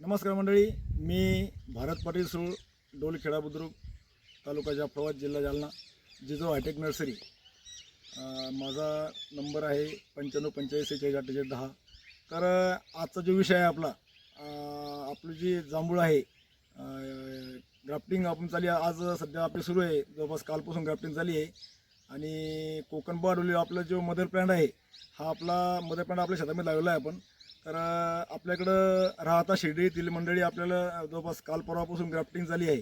नमस्कार मंडळी, मी भारत पाटील सूळ, डोलखेडा बुद्रुक, तालुका जाफराबाद, जिल्हा जालना, जिजो हायटेक नर्सरी. माझा नंबर आहे 9585464810. तर आजचा जो विषय आहे आपला, आपली जी जांभूळ आहे, ग्राफ्टिंग आपण चालली आज सध्या आपली सुरू आहे. जवळपास कालपासून ग्राफ्टिंग झाली आहे. आणि कोकण बाडोली आपला जो मदर प्लॅन्ट आहे, हा आपला मदर प्लॅन्ट आपल्या शेतामध्ये लावलेला आहे आपण. तर आपल्याकडं राहता शिर्डी येथील मंडळी आपल्याला जवळपास काल परवापासून ग्राफ्टिंग झाली आहे.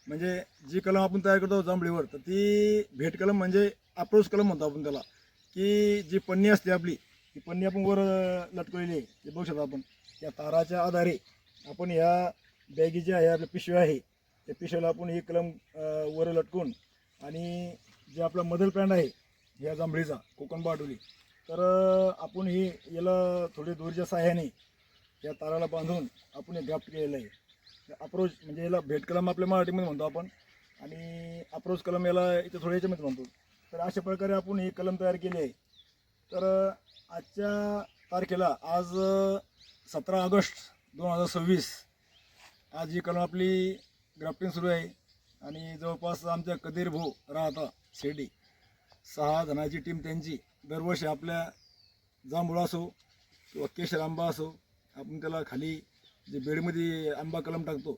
म्हणजे जी कलम आपण तयार करतो जांभळीवर, तर ती भेट कलम म्हणजे अप्रोच कलम म्हणतो आपण त्याला. की जी पन्नी असते आपली, ती पन्नी आपण वर लटकवलेली आहे, ते बघू शकतो आपण. या ताराच्या आधारे आपण ह्या बॅगी ज्या आहे आपल्या पिशव्या आहे, त्या पिशव्याला आपण ही कलम वर लटकून, आणि जे आपला मदर प्लॅन्ट आहे ह्या जांभळीचा कोकण बाडोली, तर आपण ही याला थोडी दोरीच्या सहाय्याने या ताराला बांधून आपण हे ग्राफ्ट केलेलं आहे. अप्रोच म्हणजे याला भेट कलम आपल्या मराठीमध्ये म्हणतो आपण, आणि अप्रोच कलम याला इथे थोड्या याच्यामध्ये म्हणतो. तर अशा प्रकारे आपण ही कलम तयार केली आहे. तर आजच्या तारखेला आज 17 ऑगस्ट 2026 आज ही कलम आपली ग्राफ्टिंग सुरू आहे. आणि जवळपास आमच्या कदीर भाऊ राहता शिर्डी, 6 जणांची टीम त्यांची दरवर्षी आपल्या जांभूळ असो किंवा केशर आंबा असो, आपण त्याला खाली जे बेडमध्ये आंबा कलम टाकतो,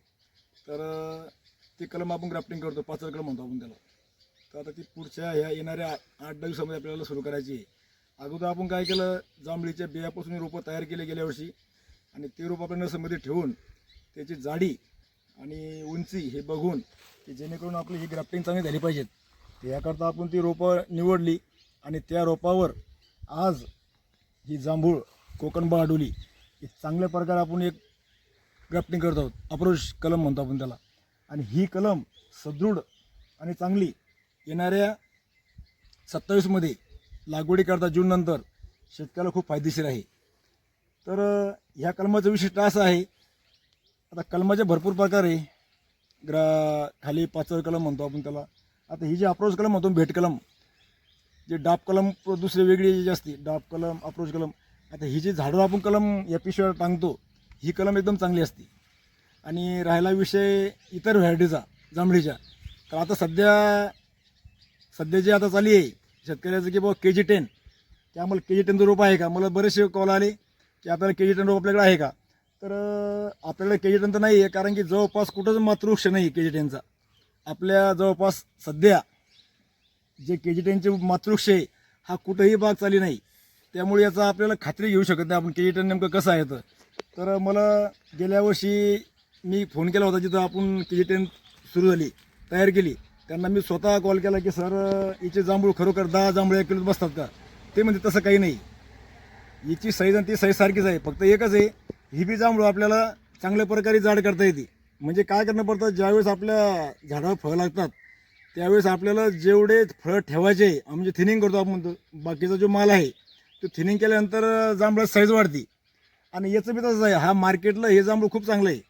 तर ती कलम आपण ग्राफ्टिंग करतो, पाचर कलम म्हणतो आपण त्याला. तर आता ती पुढच्या ह्या येणाऱ्या 8-10 दिवसामध्ये आपल्याला सुरू करायची आहे. अगोदर आपण काय केलं, जांभळीच्या बियापासून रोपं तयार केले गेल्या वर्षी, आणि ते रोप आपल्या नर्सरीमध्ये ठेवून त्याची जाडी आणि उंची हे बघून, की जेणेकरून आपली ही ग्राफ्टिंग चांगली झाली पाहिजेत, याकरता आपण ती रोपं निवडली. आणि त्या रोपावर आज ही जांभूळ कोकण बाडोली ही चांगल्या प्रकारे आपण एक ग्राफ्टिंग करत आहोत. अप्रोच कलम म्हणतो आपण त्याला. आणि ही कलम सदृढ आणि चांगली येणाऱ्या 27मध्ये लागवडीकरता जून नंतर शेतकऱ्याला खूप फायदेशीर आहे. तर ह्या कलमाचं विशिष्ट असं आहे, आता कलमाचे भरपूर प्रकार आहे. खाली पाचर कलम म्हणतो आपण त्याला. आता ही जी अप्रोच कलम म्हणतो, भेट कलम, जे डाब कलम दुसरी वेगळी जी असते, डाब कलम, अप्रोच कलम. आता ही जी झाडं आपण कलम या पिशव्यावर टांगतो, ही कलम एकदम चांगली असते. आणि राहिला विषय इतर व्हरायटीचा जांभळीच्या, तर आता सध्या जे आता चालू आहे शेतकऱ्याचं, की बाबा KG10, की आम्हाला KG10चं रोप आहे का. मला बरेचसे कॉल आले की आपल्याला KG10 रोप आपल्याकडे आहे का. तर आपल्याकडे KG10 तर नाही आहे, कारण की जवळपास कुठंच मातृवृक्ष नाही KG10चा आपल्या जवळपास. सध्या जे KG10चे मातृवृक्ष आहे हा कुठंही बाग चालली नाही. त्यामुळे याचा आपल्याला खात्री घेऊ शकत नाही आपण KG10 नेमकं कसं आहे. तर मला गेल्या वर्षी मी फोन केला होता, जिथं आपण KG10 सुरू झाली, तयार केली, त्यांना मी स्वतः कॉल केला की सर, हिचे जांभूळ खरोखर 10 जांभूळ 1 किलोत बसतात का. ते म्हणजे तसं काही नाही, हिची साईज आणि ती साईज सारखीच आहे, फक्त एकच आहे, ही बी जांभूळ आपल्याला चांगल्या प्रकारे जाड करता येते. म्हणजे काय करणं पडतं, ज्यावेळेस आपल्या झाडावर फळं लागतात त्यावेळेस आपल्याला जेवढे फळं ठेवायचे, म्हणजे थिनिंग करतो आपण, बाकीचा जो माल आहे तो थिनिंग केल्यानंतर जांभळाची साईज वाढते. आणि याचं बी तसंच आहे, हा मार्केटला हे जांभूळ खूप चांगलं आहे.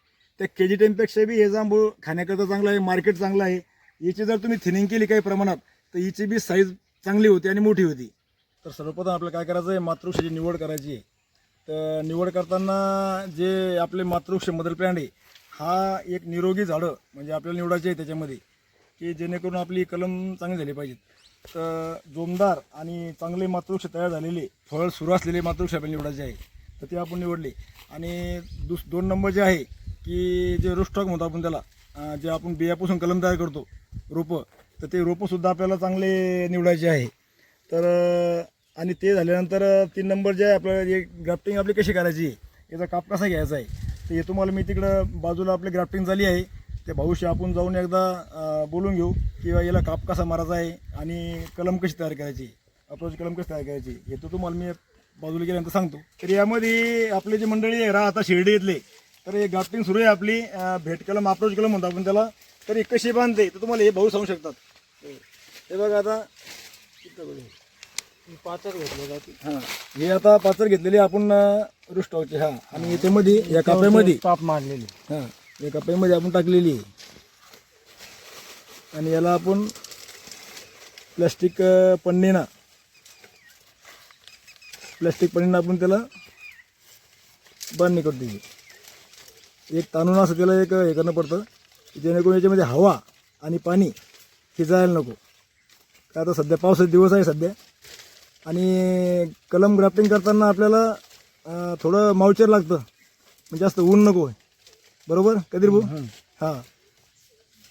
त्या KG10पेक्षा बी हे जांभूळ खाण्याकरता चांगलं आहे, मार्केट चांगलं आहे. याची जर तुम्ही थिनिंग केली काही प्रमाणात, तर हिची बी साईज चांगली होती आणि मोठी होती. तर सर्वप्रथम आपल्याला काय करायचं आहे, मातृवृक्षाची निवड करायची आहे. तर निवड करताना जे आपले मातृवृक्ष मदर प्लॅन्ट आहे, हा एक निरोगी झाडं म्हणजे आपल्याला निवडायचे आहे त्याच्यामध्ये, की जेणेकरून आपली कलम चांगली झाली पाहिजेत. तर जोमदार आणि चांगले मातृवृक्ष तयार झालेले, फळ सुरू असलेले मातृवृक्ष आपल्याला निवडायचे आहे. तर ते आपण निवडले. आणि 2 नंबर जे आहे, की जे रोस्टॉक म्हणतो आपण त्याला, जे आपण बियापासून कलम तयार करतो रोपं, तर ते रोपंसुद्धा आपल्याला चांगले निवडायचे आहे. तर आणि ते झाल्यानंतर 3 नंबर जे आहे, आपल्याला ग्राफ्टिंग आपली कशी करायची, याचा काप कसा घ्यायचा आहे, तर हे तुम्हाला मी तिकडं बाजूला आपली ग्राफ्टिंग झाली आहे, त्या भाऊशी आपण जाऊन एकदा बोलून घेऊ, किंवा याला काप कसा मारायचा आहे आणि कलम कशी तयार करायची, अप्रोच कलम कशी तयार करायची, हे तर तुम्हाला मी बाजूला गेल्यानंतर सांगतो. तर यामध्ये आपली जी मंडळी आहे आता शिर्डी येथले, तर हे ग्राफ्टिंग सुरू आहे आपली. भेट कलम, अप्रोच कलम म्हणतो आपण त्याला. तर हे कशी बांधते तर तुम्हाला हे भाऊ सांगू शकतात. हे बघा, आता पाचर घेतलं जाते. हां, हे आता पाचर घेतलेली आपण रुस्टॉकचे. हां, आणि याच्यामध्ये या काप्यामध्ये पाप मारलेली. हां, या काप्यामध्ये आपण टाकलेली आहे. आणि याला आपण प्लास्टिक पन्नीनं आपण त्याला बांधणी करतो. एक ताणून असं त्याला एक हे करणं पडतं की जेणेकरून याच्यामध्ये हवा आणि पाणी हे जायला नको. का आता सध्या पावसाचे दिवस आहे सध्या, आणि कलम ग्राफ्टिंग करताना आपल्याला थोडं मॉइश्चर लागतं, म्हणजे जास्त ऊन नको आहे. बरोबर कधीर भाऊ? हां,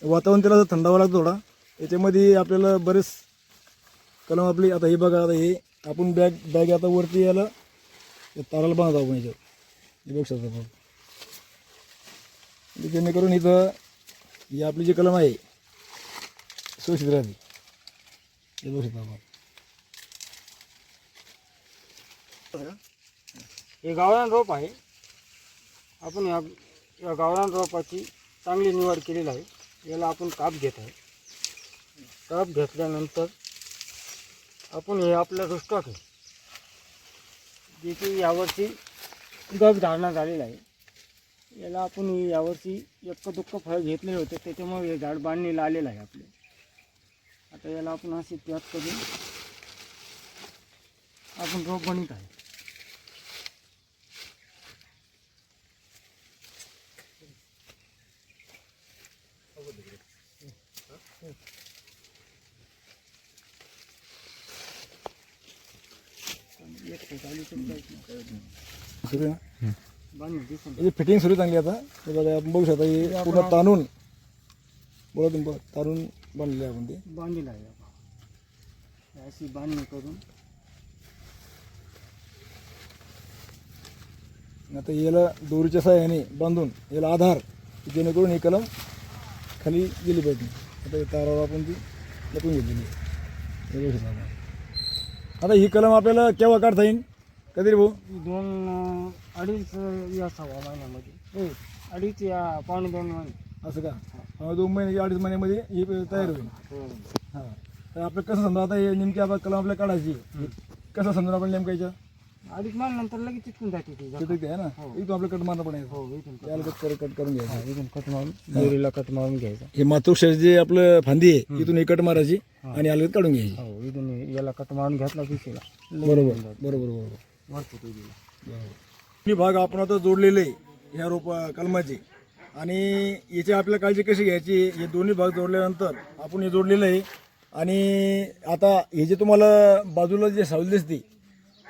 वातावरण त्याला थंडावं लागतं थोडा. याच्यामध्ये आपल्याला बरेच कलम आपली आता हे बघा, आता हे आपण बॅग आता वरती याला ताराला बांधतो आपण याच्यावर, हे बघू शकता आपण. जेणेकरून इथं ही आपली जी कलम आहे सुरक्षित राहते. हे बघू शकता आपण. हे गावरान रोप आहे. आपण या गावरान रोपाची चांगली निवड केलेली आहे. याला आपण काप घेत आहे. काप घेतल्यानंतर आपण हे आपलं रुस्टॉक आहे, जे की यावर्षी गप धारणा झालेला आहे. याला आपण यावर्षी एक दुःख फळ घेतले होते, त्याच्यामुळे हे झाड बांधणीला आलेलं आहे आपले. आता याला आपण असे त्यात करून आपण रोप बनवत आहे. सुरू आहे ना? बांधणी दिसून याची फिटिंग सुरू चांगली आता. हे बघा आपण बघू शकता, हे पूर्ण ताणून बोला तुम्ही बघा, ताणून बांधलेलं आहे आपण ते. बांधलेलं आहे. अशी बांधणी करून आता याला दोरीच्या सहाय्याने बांधून याला आधार, जेणेकरून ही कलम खाली गेली पाहिजे. आता तारावर आपण ती लपून घेतलेली आहे. हे बघू शकता आपण. आता ही कलम आपल्याला केव्हा काढता येईल कधी भाऊ? 2-2.5 या 6 महिन्यामध्ये. हो, 2.5 या 2.5 महिने. असं का? 2 महिने 2.5 महिन्यामध्ये ही तयार होईल. हां, तर आपलं कसं समजा आता हे नेमकी आपण कलम आपल्याला काढायची आहे, कसं समजा आपण नेमकं याच्या 2.5 महिन्यानंतर लगेच चिटकून जाते ती. तिथे आहे ना, इथून आपलं कट मारणं पण आहे. हो, इथून त्याला कट करून घ्यायचं. इथून कट मारून दोरीला कट मारून घ्यायचा. हे मातृक्षर जे आपलं फांदी आहे इथून हे कट मारायची आणि अलगद काढून घ्यायची. हो, इथून याला कट मारून घेतला पिशेला. बरोबर बरोबर बरोबर वरती दोरीला. ही भाग आपण आता जोडलेले ह्या कलमाचे, आणि याची आपल्याला काळजी कशी घ्यायची, हे दोन्ही भाग जोडल्यानंतर आपण हे जोडलेलं आहे. आणि आता हे जे तुम्हाला बाजूला जे सावली दिसते,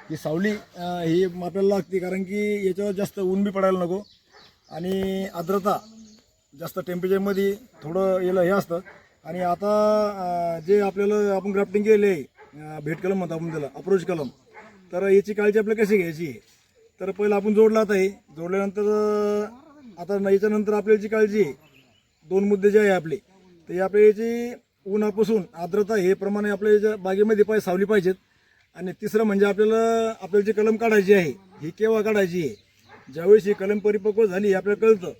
ही सावली ही आपल्याला लागते, कारण की याच्यावर जास्त ऊन बी पडायला नको आणि आर्द्रता जास्त टेम्परेचरमध्ये थोडं याला हे असतं. आणि आता जे आपल्याला आपण ग्राफ्टिंग केलेलं आहे, भेट कलम म्हणतो आपण त्याला, अप्रोच कलम, तर याची काळजी आपल्याला कशी घ्यायची आहे. तर पहिलं आपण जोडला आता हे जोडल्यानंतर आता याच्यानंतर आपल्याची काळजी आहे, 2 मुद्दे जे आहे आपले, तर आपल्या याची उन्हापासून आर्द्रता हे प्रमाणे आपल्या याच्या बागेमध्ये सावली पाहिजेत. आणि तिसरं म्हणजे आपल्याला जी कलम काढायची आहे ही केव्हा काढायची आहे, ज्यावेळेस ही कलम परिपक्व झाली हे आपल्याला कळतं.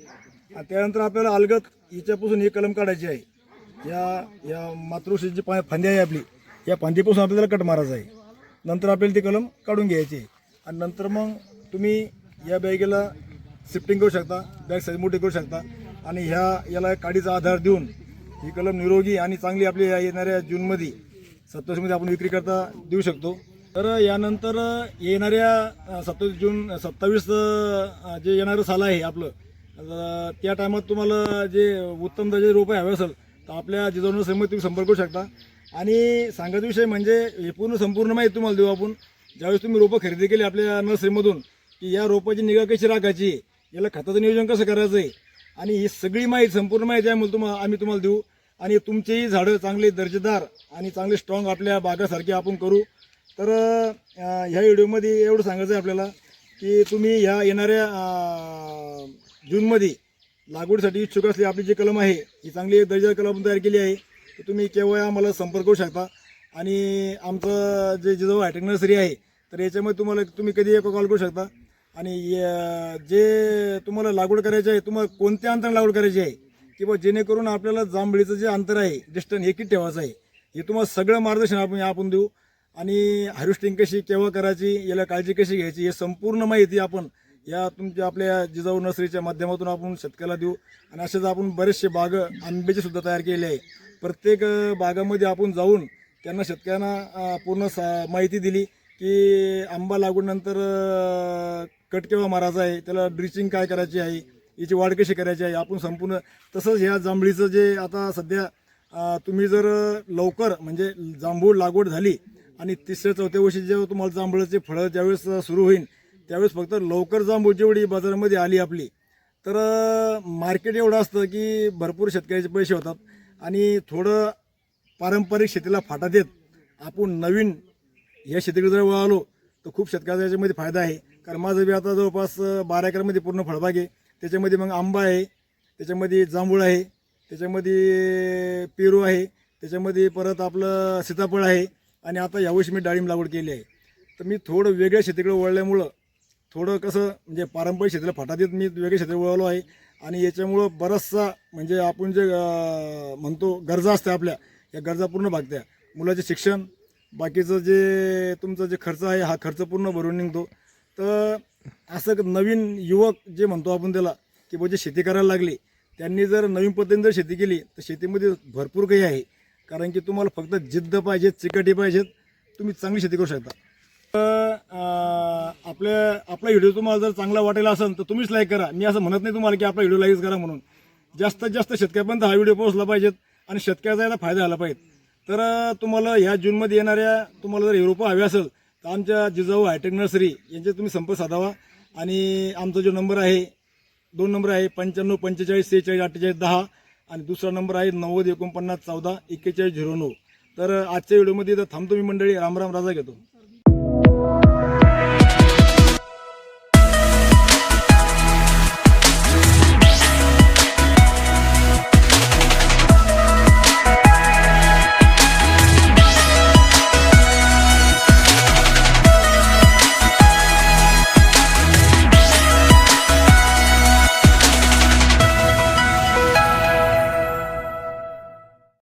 आणि त्यानंतर आपल्याला अलगद हिच्यापासून ही कलम काढायची आहे. या मातृश्री जी फांदी आहे आपली, या फांदीपासून आपल्याला कट मारायचा आहे. नंतर आपल्याला ती कलम काढून घ्यायची आहे. आणि नंतर मग तुम्ही या बॅगेला शिफ्टिंग करू शकता, बॅग साईज मोठी करू शकता, आणि याला काडीचा आधार देऊन ही कलम निरोगी आणि चांगली आपली येणाऱ्या जूनमध्ये 27 आपण विक्री करता देऊ शकतो. तर यानंतर येणाऱ्या 27 जे येणारं साल आहे आपलं, त्या टायमात तुम्हाला जे उत्तम दर्जाचे रोपं हवे असेल तर आपल्या जिजाऊ नर्सरीमध्ये तुम्ही संपर्क करू शकता. आणि सांगायचा विषय म्हणजे हे संपूर्ण माहिती तुम्हाला देऊ आपण. ज्यावेळेस तुम्ही रोपं खरेदी केली आपल्या नर्सरीमधून, की या रोपाची निगा कशी राखायची, याला खताचं नियोजन कसं करायचं आहे, आणि ही सगळी माहिती संपूर्ण माहिती आहे आम्ही तुम्हाला देऊ. आणि तुमचेही झाडं चांगले दर्जेदार आणि चांगले स्ट्रॉंग आपल्या बागासारखे आपण करू. तर ह्या व्हिडिओमध्ये एवढं सांगायचं आहे आपल्याला की तुम्ही ह्या येणाऱ्या जूनमध्ये लागवडीसाठी इच्छुक असले आपली जी कलम आहे ही चांगली दर्जेदार कलम आपण तयार केली आहे, तर तुम्ही केव्हा आम्हाला संपर्क करू शकता. आणि आमचं जे जिजाऊ हायटेक नर्सरी आहे तर याच्यामध्ये तुम्ही कधी कॉल करू शकता. आणि जे तुम्हाला लागवड करायची आहे, तुम्हाला कोणत्या अंतराने लागवड करायची आहे, किंवा जेणेकरून आपल्याला जांभळीचं जे अंतर आहे डिस्टन्स हे किती ठेवायचं आहे, हे तुम्हाला सगळं मार्गदर्शन आपण देऊ. आणि हार्वेस्टिंग कशी केव्हा करायची, याला काळजी कशी घ्यायची, हे संपूर्ण माहिती आपण आपल्या जिजाऊ नर्सरीच्या माध्यमातून आपण शेतकऱ्याला देऊ. आणि असेच आपण बरेचसे बाग आंब्याचे सुद्धा तयार केले आहे. प्रत्येक बागामध्ये आपण जाऊन त्यांना शेतकऱ्यांना पूर्ण माहिती दिली की आंबा लागवडनंतर कट केव्हा मारायचा आहे, त्याला ड्रिचिंग काय करायची आहे, याची वाढ कशी करायची आहे आपण संपूर्ण. तसंच ह्या जांभळीचं जे आता सध्या तुम्ही जर लवकर म्हणजे जांभूळ लागवड झाली आणि 3ऱ्या-4थ्या वर्षी जेव्हा तुम्हाला जांभळाचे फळं ज्यावेळेस सुरू होईल त्यावेळेस फक्त लवकर जांभूळ जेवढी बाजारामध्ये आली आपली तर मार्केट एवढं असतं की भरपूर शेतकऱ्याचे पैसे होतात. आणि थोडं पारंपरिक शेतीला फाटा देत आपण नवीन या शेतीकडे जर वळालो तर खूप शेतकऱ्याचा याच्यामध्ये फायदा आहे. कारण माझं बी आता जवळपास 12 एकरमध्ये पूर्ण फळबाग आहे. त्याच्यामध्ये मग आंबा आहे, त्याच्यामध्ये जांभूळ आहे, त्याच्यामध्ये पेरू आहे, त्याच्यामध्ये परत आपलं सीताफळ आहे आणि आता यावर्षी मी डाळिंब लागवड केली आहे. तर मी थोडं वेगळ्या शेतीकडे वळल्यामुळं थोडं कसं म्हणजे पारंपरिक शेतीला फाटा देत मी वेगळ्या शेतीकडे वळलो आहे. आणि याच्यामुळं बराचसा म्हणजे आपण जे म्हणतो गरजा असते आपल्या या गरजा पूर्ण भागत्या. मुलाचे शिक्षण, बाकीचं जे तुमचं जे खर्च आहे हा खर्च पूर्ण भरून निघतो. तर असं नवीन युवक जे म्हणतो आपण त्याला की म्हणजे शेती करायला लागले त्यांनी जर नवीन पद्धतीने जर शेती केली तर शेतीमध्ये भरपूर काही आहे. कारण की तुम्हाला फक्त जिद्द पाहिजे, चिकाटी पाहिजेत, तुम्ही चांगली शेती करू शकता. आपला व्हिडिओ तुम्हाला जर चांगला वाटेल असेल तर तुम्हीच लाईक करा. मी असं म्हणत नाही तुम्हाला की आपला व्हिडिओ लाईक करा म्हणून. जास्तीत जास्त शेतकऱ्यापर्यंत हा व्हिडिओ पोहोचला पाहिजेत आणि शेतकऱ्याचा याचा फायदा झाला पाहिजे. तर तुम्हाला ह्या जूनमध्ये येणाऱ्या तुम्हाला जर रोपं हवे असेल तर आमच्या जिजाऊ हायटेक नर्सरी यांचे तुम्ही संपर्क साधावा. आणि आमचा जो नंबर आहे 2 नंबर आहे 95 45 46 48 10 आणि दुसरा नंबर आहे 90 49 14 41 09. तर आजच्या व्हिडिओमध्ये थांबतो मी मंडळी. रामराम, राजा घेतो.